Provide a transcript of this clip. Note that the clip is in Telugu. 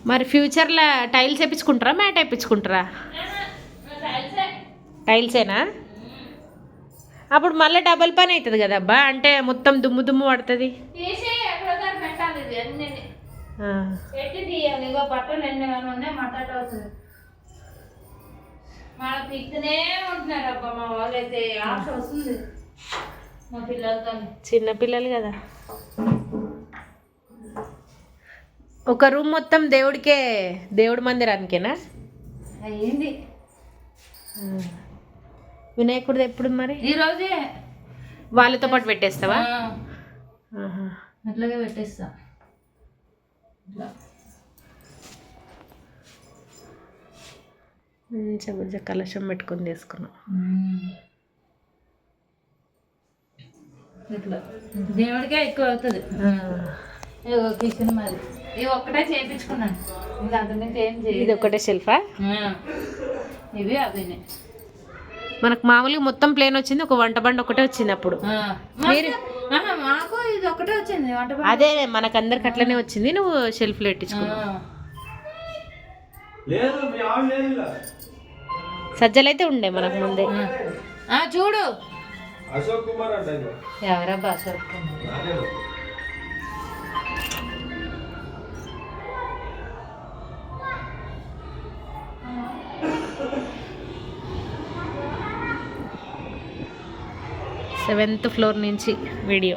మరి ఫ్యూచర్లో టైల్స్ వేయించుకుంటారా మ్యాట్ వేయించుకుంటారా? టైల్సేనా? అప్పుడు మళ్ళీ డబల్ పని అవుతుంది కదా అబ్బా, అంటే మొత్తం దుమ్ము దుమ్ము పడుతుంది. చిన్న పిల్లలు కదా. ఒక రూమ్ మొత్తం దేవుడి మందిరానికేనా అయ్యింది? వినాయకుడిది ఎప్పుడు మరి? ఈరోజే వాళ్ళతో పాటు పెట్టేస్తావా? అట్లాగే పెట్టేస్తా. మంచిగా కలశం పెట్టుకొని తీసుకున్నాం. ఇట్లా దేవుడికే ఎక్కువ అవుతుంది. కిచెన్ మరి ఇవి ఒక్కటే చేయించుకున్నాను, ఇంకా అంతకుమించి ఏం చేయదు. ఇది ఒకటే షెల్ఫా? ఇవి అవినే. మనకు మామూలుగా మొత్తం ప్లేన్ వచ్చింది, ఒక వంట బండి ఒకటే వచ్చింది అప్పుడు. మాకు ఇది ఒకటే వచ్చింది వంట బండి. అదే మనకు అందరికి అట్లనే వచ్చింది, నువ్వు షెల్ఫ్లో పెట్టించుకున్నావు. సజ్జలైతే ఉండే మనకు ముందే. చూడు అశోక్ కుమార్ అంటే ఎవరబ్బా అశోక్ కుమార్? 7th ఫ్లోర్ నుంచి వీడియో.